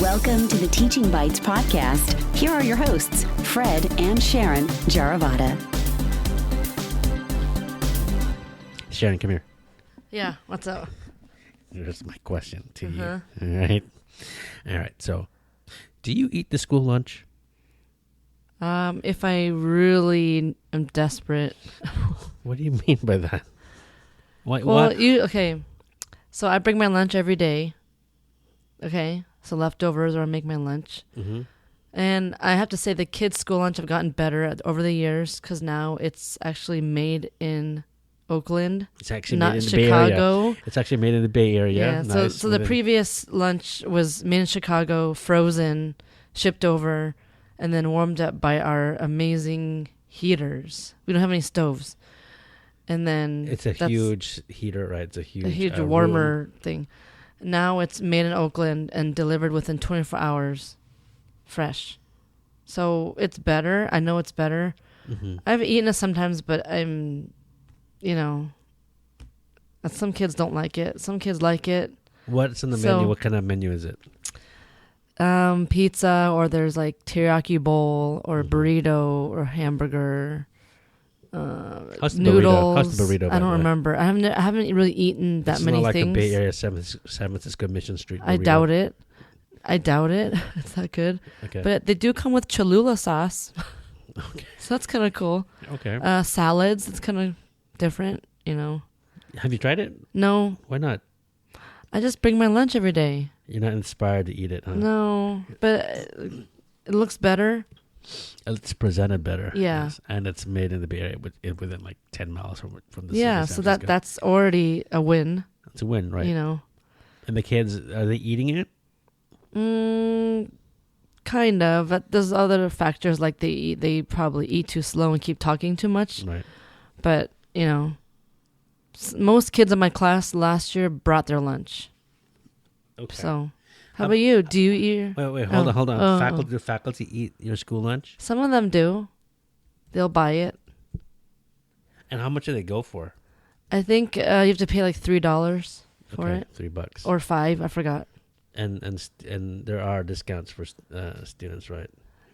Welcome to the Teaching Bites podcast. Here are your hosts, Fred and Sharon Jaravada. Sharon, come here. Yeah, what's up? Here's my question to you. All right. So, do you eat the school lunch? If I really am desperate. What do you mean by that? What? Okay. So I bring my lunch every day. Okay. So leftovers, or I make my lunch. Mm-hmm. And I have to say the kids' school lunch have gotten better over the years because now it's actually made in Oakland. It's actually not made in Chicago. the Bay Area. It's actually made in the Bay Area. Yeah. Nice. So the previous lunch was made in Chicago, frozen, shipped over, and then warmed up by our amazing heaters. We don't have any stoves. And then It's a huge heater, right? It's a huge warmer thing. Now it's made in Oakland and delivered within 24 hours, fresh. So it's better. I know it's better. Mm-hmm. I've eaten it sometimes, but some kids don't like it. Some kids like it. What's in the menu? What kind of menu is it? Pizza, or there's like teriyaki bowl, or burrito, or hamburger. How's the Noodles. How's the burrito? I don't remember. I haven't really eaten that many like things. It's not like a Bay Area San Francisco Mission Street burrito. I doubt it. It's that good. Okay. But they do come with Cholula sauce. Okay. So that's kind of cool. Okay. Salads. It's kind of different, Have you tried it? No. Why not? I just bring my lunch every day. You're not inspired to eat it, huh? No. But it looks better. It's presented better. Yeah. Yes. And it's made in the Bay Area within like 10 miles from the city. Yeah. of San So Francisco. that's already a win. It's a win, right? And the kids, are they eating it? Kind of. But there's other factors like they probably eat too slow and keep talking too much. Right. But, most kids in my class last year brought their lunch. Okay. So, how about you? Do you eat? Wait, hold on. Do faculty eat your school lunch? Some of them do. They'll buy it. And how much do they go for? I think you have to pay like $3 for it. $3. Or $5, I forgot. And there are discounts for students, right?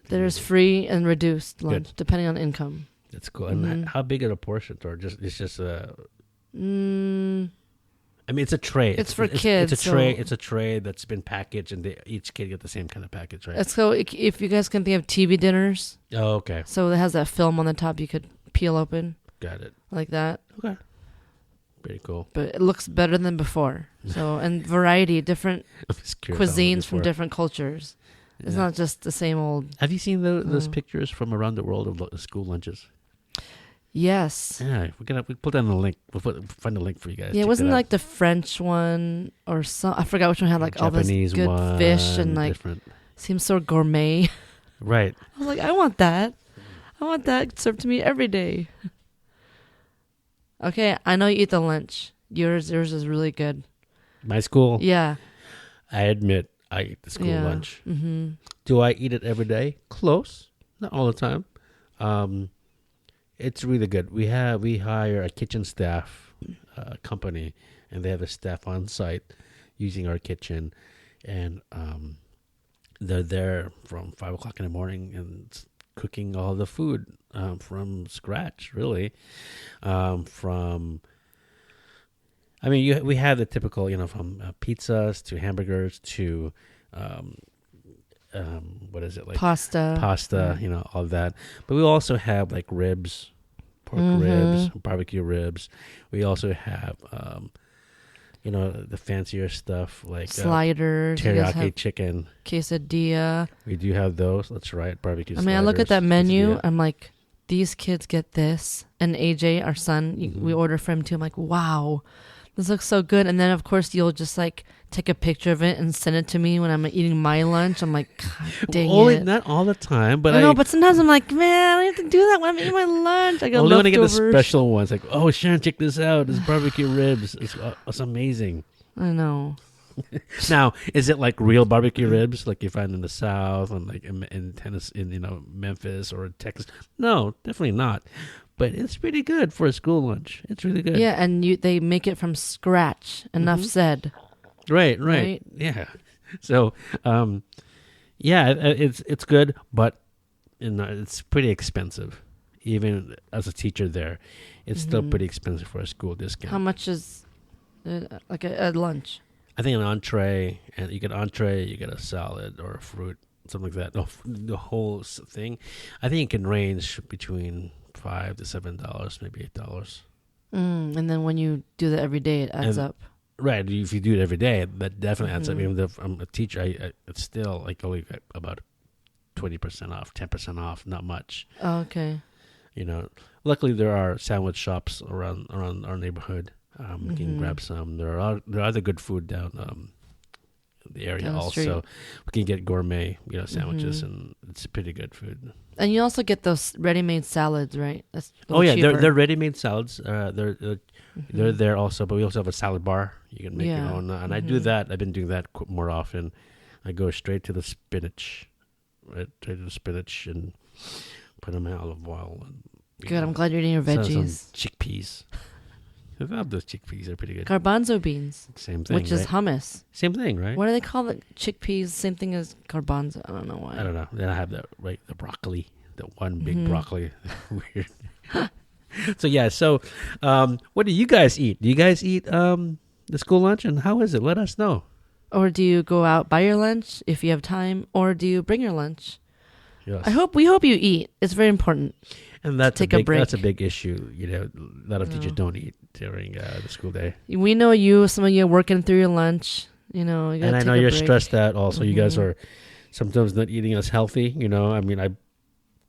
There's free and reduced lunch, depending on income. That's cool. And how big are the portions? Or it's just I mean, it's a tray. It's for kids. It's a tray. It's a tray that's been packaged, and each kid get the same kind of package, right? So if you guys can think of TV dinners. Oh, okay. So it has that film on the top you could peel open. Got it. Like that. Okay. Pretty cool. But it looks better than before. So, and variety, different cuisines from different cultures. It's not just the same old. Have you seen those pictures from around the world of school lunches? Yes. Yeah, we put down the link. Find a link for you guys. Yeah, it wasn't like the French one or some. I forgot which one had like Japanese all this good one, fish and like different. Seems so gourmet. Right. I was like, I want that. I want that served to me every day. Okay, I know you eat the lunch. Yours is really good. My school. Yeah. I admit I eat the school lunch. Mm-hmm. Do I eat it every day? Close, not all the time. It's really good. We hire a kitchen staff company, and they have a staff on site using our kitchen, and they're there from 5 o'clock in the morning and cooking all the food from scratch. Really, we have the typical, from pizzas to hamburgers to what is it, like pasta, all that. But we also have like ribs, pork ribs, barbecue ribs. We also have the fancier stuff like sliders, teriyaki chicken, quesadilla. We do have those. That's right, barbecue. I look at that menu. I'm like, these kids get this. And AJ, our son, we order for him too. I'm like, wow, this looks so good. And then of course you'll just like take a picture of it and send it to me when I'm eating my lunch. I'm like, God dang it. Not all the time, but I know, but sometimes I'm like, man, I have to do that when I'm eating my lunch. I got only when I leftovers. get the special ones, like, oh, Sharon, check this out. It's barbecue ribs. It's amazing. I know. Now, is it like real barbecue ribs, like you find in the South and like in Tennessee, in Memphis or Texas? No, definitely not. But it's pretty good for a school lunch. It's really good. Yeah, and they make it from scratch. Enough said. Right. Yeah. So, yeah, it's good, but it's pretty expensive. Even as a teacher there, it's still pretty expensive for a school discount. How much is like a lunch? I think an entree, and you get entree, you get a salad or a fruit, something like that. The whole thing, I think it can range between $5 to $7, maybe $8. And then when you do that every day, it adds up. Right, if you do it every day, that definitely adds up. Even if I'm a teacher, it's still like only about 20% off, 10% off, not much. Oh, okay. You know, luckily there are sandwich shops around our neighborhood. We can grab some. There are other good food down the area Down the also. street. We can get gourmet, sandwiches, and it's pretty good food. And you also get those ready-made salads, right? That's cheaper. They're ready-made salads. They're there also, but we also have a salad bar. You can make your own, and I do that. I've been doing that more often. I go straight to the spinach, and put them in olive oil. And, Good. I'm glad you're eating your veggies. Some chickpeas. I love those chickpeas. They're pretty good. Garbanzo beans. Same thing, which is hummus. Same thing, right? What do they call it? Chickpeas. Same thing as garbanzo. I don't know why. I don't know. Then I have the broccoli, the one big broccoli. Weird. So yeah. So, what do you guys eat? Do you guys eat the school lunch, and how is it? Let us know. Or do you go out buy your lunch if you have time, or do you bring your lunch? Yes. We hope you eat. It's very important. And that's take a break. That's a big issue. A lot of teachers don't eat during the school day. We know some of you are working through your lunch. You and I know you're stressed out. Also, you guys are sometimes not eating as healthy. I mean,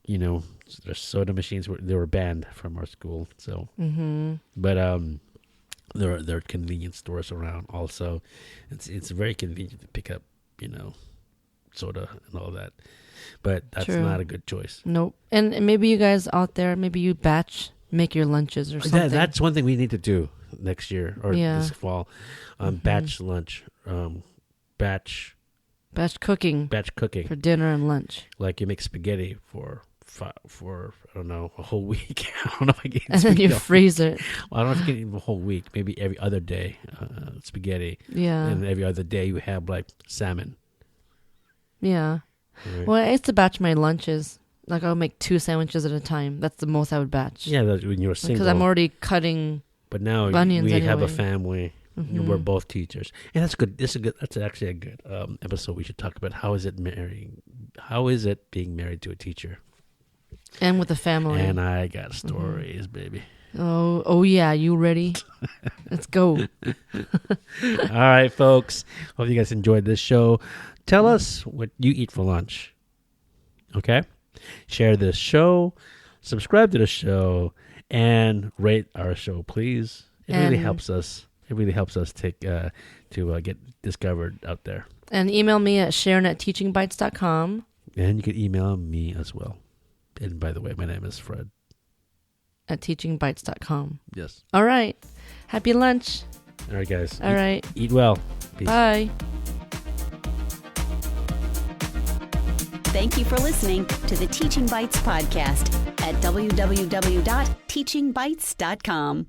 there's soda machines they were banned from our school. So, but there are convenience stores around. Also, it's very convenient to pick up soda and all that. But that's not a good choice. Nope. And maybe you guys out there, maybe you make your lunches or something. That's one thing we need to do next year or this fall. Batch lunch. Batch cooking. Batch cooking. For dinner and lunch. Like you make spaghetti for I don't know, a whole week. I don't know if I can eat and then you freeze it. Well, I don't know if I can eat a whole week. Maybe every other day spaghetti. Yeah. And every other day you have like salmon. Yeah. Right. Well, I used to batch my lunches. Like I'll make 2 sandwiches at a time. That's the most I would batch. Yeah, when you're single. Because I'm already cutting. But now we have a family. We're both teachers, and that's good. That's actually a good episode. We should talk about how is it being married to a teacher, and with a family. And I got stories, baby. Oh yeah, you ready? Let's go. All right, folks. Hope you guys enjoyed this show. Tell us what you eat for lunch. Okay? Share this show, subscribe to the show, and rate our show, please. It really helps us. It really helps us to get discovered out there. And email me at Sharon@teachingbites.com. And you can email me as well. And by the way, my name is Fred. At teachingbites.com. Yes. All right. Happy lunch. All right, guys. All right. Eat well. Peace. Bye. Thank you for listening to the Teaching Bites podcast at www.teachingbites.com.